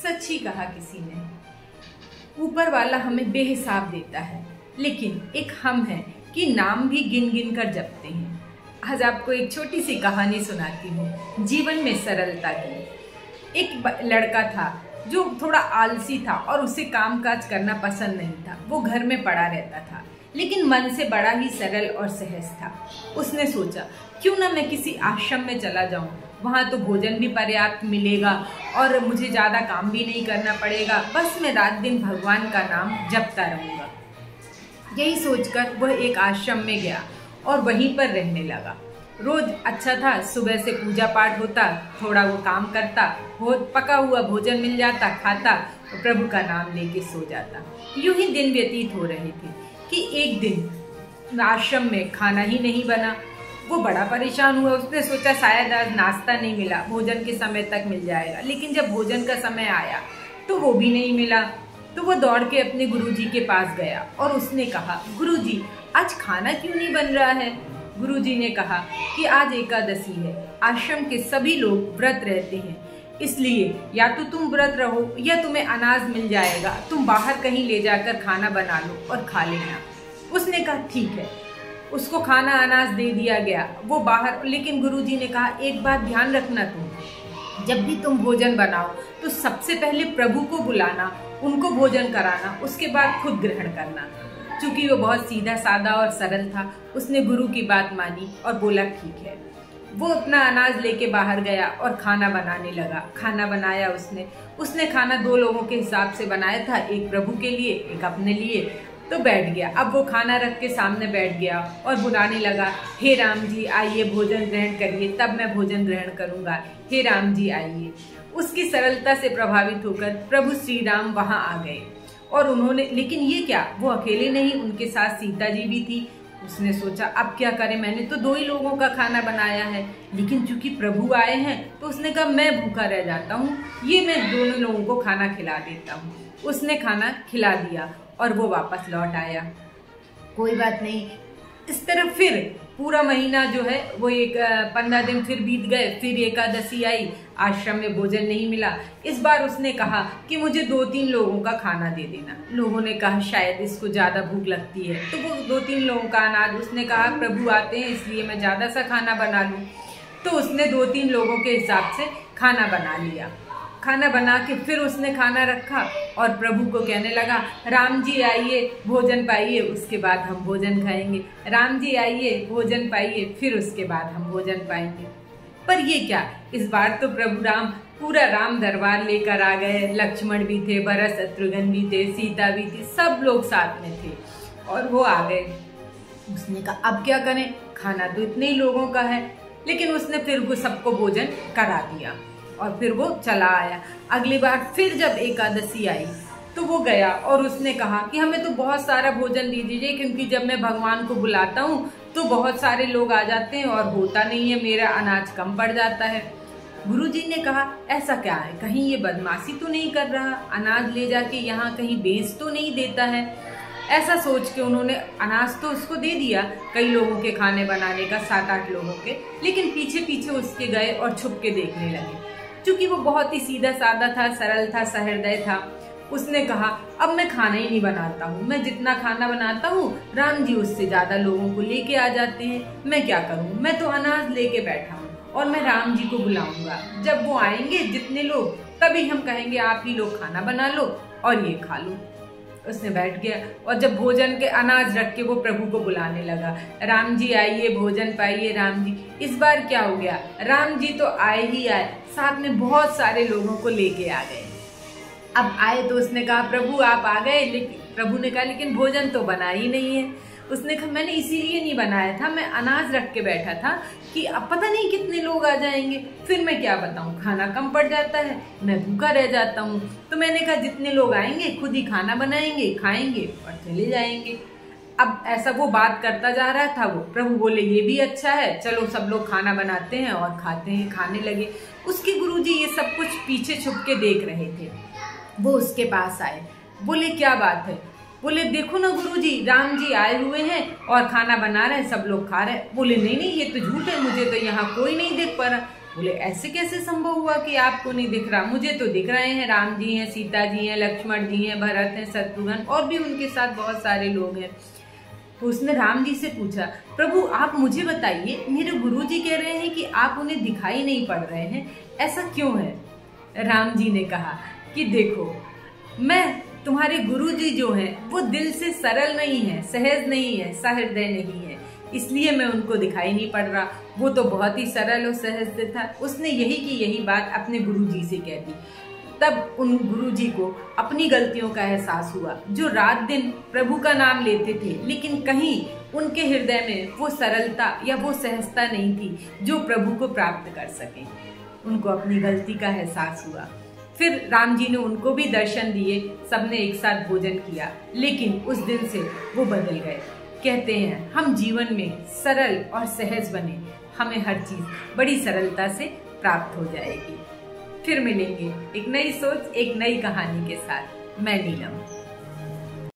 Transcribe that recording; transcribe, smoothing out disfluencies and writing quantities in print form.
सच ही कहा किसी ने। ऊपर वाला हमें बेहिसाब देता है, लेकिन एक हम हैं कि नाम भी गिन गिन कर जपते हैं। आज आपको एक छोटी सी कहानी सुनाती हूँ जीवन में सरलता की। एक लड़का था जो थोड़ा आलसी था और उसे कामकाज करना पसंद नहीं था। वो घर में पड़ा रहता था, लेकिन मन से बड़ा ही सरल और सहज था। उसने सोचा क्यों ना मैं किसी आश्रम में चला जाऊं, वहाँ तो भोजन भी पर्याप्त मिलेगा और मुझे ज़्यादा काम भी नहीं करना पड़ेगा, बस मैं रात दिन भगवान का नाम जपता रहूँगा। यही सोचकर वह एक आश्रम में गया और वहीं पर रहने लगा। रोज अच्छा था, सुबह से पूजा पाठ होता, थोड़ा वो काम करता, पका हुआ भोजन मिल जाता, खाता और प्रभु का नाम लेके सो जाता। यूं ही दिन व्यतीत हो रहे थे कि एक दिन आश्रम में खाना ही नहीं बना। वो बड़ा परेशान हुआ। उसने सोचा शायद आज नाश्ता नहीं मिला, भोजन के समय तक मिल जाएगा। लेकिन जब भोजन का समय आया तो वो भी नहीं मिला। तो वो दौड़ के अपने गुरुजी के पास गया और उसने कहा, गुरुजी आज खाना क्यों नहीं बन रहा है? गुरुजी ने कहा कि आज एकादशी है, आश्रम के सभी लोग व्रत रहते हैं, इसलिए या तो तुम व्रत रहो या तुम्हें अनाज मिल जाएगा, तुम बाहर कहीं ले जाकर खाना बना लो और खा लेना। उसने कहा ठीक है। उसको खाना अनाज दे दिया गया, वो बाहर। लेकिन गुरुजी ने कहा एक बात ध्यान रखना, तुम जब भी तुम भोजन बनाओ तो सबसे पहले प्रभु को बुलाना, उनको भोजन कराना, उसके बाद खुद ग्रहण करना। चूंकि वो बहुत सीधा सादा और सरल था, उसने गुरु की बात मानी और बोला ठीक है। वो अपना अनाज लेके बाहर गया और खाना बनाने लगा। खाना बनाया उसने खाना 2 लोगों के हिसाब से बनाया था, एक प्रभु के लिए एक अपने लिए। तो बैठ गया। अब वो खाना रख के सामने बैठ गया और बुलाने लगा, हे राम जी आइए भोजन ग्रहण करिए, तब मैं भोजन ग्रहण करूंगा, हे राम जी आइए। उसकी सरलता से प्रभावित होकर प्रभु श्री राम वहां आ गए और उन्होंने, लेकिन ये क्या, वो अकेले नहीं, उनके साथ सीता जी भी थी। उसने सोचा अब क्या करें, मैंने तो 2 ही लोगों का खाना बनाया है, लेकिन चूंकि प्रभु आए हैं तो उसने कहा मैं भूखा रह जाता हूँ, ये मैं दोनों लोगों को खाना खिला देता हूँ। उसने खाना खिला दिया और वो वापस लौट आया। कोई बात नहीं। इस तरह फिर पूरा महीना जो है वो 15 दिन फिर बीत गए। फिर एकादशी आई, आश्रम में भोजन नहीं मिला। इस बार उसने कहा कि मुझे 2-3 लोगों का खाना दे देना। लोगों ने कहा शायद इसको ज्यादा भूख लगती है, तो वो 2-3 लोगों का अनाज, उसने कहा प्रभु आते हैं इसलिए मैं ज्यादा सा खाना बना लूं। तो उसने 2-3 लोगों के हिसाब से खाना बना लिया। खाना बना के फिर उसने खाना रखा और प्रभु को कहने लगा, राम जी आइए भोजन पाइए, उसके बाद हम भोजन खाएंगे। राम जी आइए भोजन पाइए, फिर उसके बाद हम भोजन पाएंगे। पर ये क्या, इस बार तो प्रभु राम पूरा राम दरबार लेकर आ गए। लक्ष्मण भी थे, भरत शत्रुघ्न भी थे, सीता भी थी, सब लोग साथ में थे और वो आ गए। उसने कहा अब क्या करें, खाना तो इतने ही लोगों का है। लेकिन उसने फिर वो सबको भोजन करा दिया और फिर वो चला आया। अगली बार फिर जब एकादशी आई तो वो गया और उसने कहा कि हमें तो बहुत सारा भोजन दे दीजिए, क्योंकि जब मैं भगवान को बुलाता हूँ तो बहुत सारे लोग आ जाते हैं और होता नहीं है, मेरा अनाज कम पड़ जाता है। गुरुजी ने कहा ऐसा क्या है, कहीं ये बदमाशी तो नहीं कर रहा, अनाज ले जाके यहाँ कहीं बेच तो नहीं देता है। ऐसा सोच के उन्होंने अनाज तो उसको दे दिया, कई लोगों के खाने बनाने का, 7-8 लोगों के। लेकिन पीछे पीछे उसके गए और छुप के देखने लगे। क्योंकि वो बहुत ही सीधा सादा था, सरल था, सहृदय था। उसने कहा अब मैं खाना ही नहीं बनाता हूँ, मैं जितना खाना बनाता हूँ राम जी उससे ज्यादा लोगों को लेके आ जाते हैं, मैं क्या करूँ, मैं तो अनाज लेके बैठा हूँ और मैं राम जी को बुलाऊंगा। जब वो आएंगे जितने लोग, तभी हम कहेंगे आप ही लोग खाना बना लो और ये खा लो। उसने बैठ गया और जब भोजन के अनाज रख के वो प्रभु को बुलाने लगा, राम जी आइए भोजन पाइए राम जी। इस बार क्या हो गया, राम जी तो आए ही आए, साथ में बहुत सारे लोगों को लेके आ गए। अब आए तो उसने कहा प्रभु आप आ गए, लेकिन प्रभु ने कहा लेकिन भोजन तो बना ही नहीं है। उसने कहा मैंने इसीलिए नहीं बनाया था, मैं अनाज रख के बैठा था कि अब पता नहीं कितने लोग आ जाएंगे, फिर मैं क्या बताऊं, खाना कम पड़ जाता है, मैं भूखा रह जाता हूँ। तो मैंने कहा जितने लोग आएंगे खुद ही खाना बनाएंगे, खाएंगे और चले जाएंगे। अब ऐसा वो बात करता जा रहा था। वो प्रभु बोले ये भी अच्छा है, चलो सब लोग खाना बनाते हैं और खाते हैं। खाने लगे। उसके गुरुजी ये सब कुछ पीछे छुप के देख रहे थे। वो उसके पास आए, बोले क्या बात है? बोले देखो ना गुरुजी, राम जी आए हुए हैं और खाना बना रहे हैं, सब लोग खा रहे हैं। बोले नहीं नहीं ये तो झूठ है, मुझे तो यहाँ कोई नहीं देख पा रहा। बोले ऐसे कैसे संभव हुआ कि आपको नहीं दिख रहा? मुझे तो दिख रहे हैं, राम जी हैं, सीता जी हैं, लक्ष्मण जी हैं, भरत हैं, शत्रुघ्न और भी उनके साथ बहुत सारे लोग हैं। तो उसने राम जी से पूछा, प्रभु आप मुझे बताइए, मेरे गुरु जी कह रहे हैं कि आप उन्हें दिखाई नहीं पड़ रहे हैं, ऐसा क्यों है? राम जी ने कहा कि देखो, मैं तुम्हारे गुरु जी जो हैं वो दिल से सरल नहीं है, सहज नहीं है, सहृदय नहीं है, इसलिए मैं उनको दिखाई नहीं पड़ रहा। वो तो बहुत ही सरल और सहज था। उसने यही की यही बात अपने गुरु जी से कह दी। तब उन गुरु जी को अपनी गलतियों का एहसास हुआ, जो रात दिन प्रभु का नाम लेते थे, लेकिन कहीं उनके हृदय में वो सरलता या वो सहजता नहीं थी जो प्रभु को प्राप्त कर सके। उनको अपनी गलती का एहसास हुआ। फिर राम जी ने उनको भी दर्शन दिए, सबने एक साथ भोजन किया, लेकिन उस दिन से वो बदल गए। कहते हैं हम जीवन में सरल और सहज बने, हमें हर चीज बड़ी सरलता से प्राप्त हो जाएगी। फिर मिलेंगे एक नई सोच, एक नई कहानी के साथ। मैं नीलम।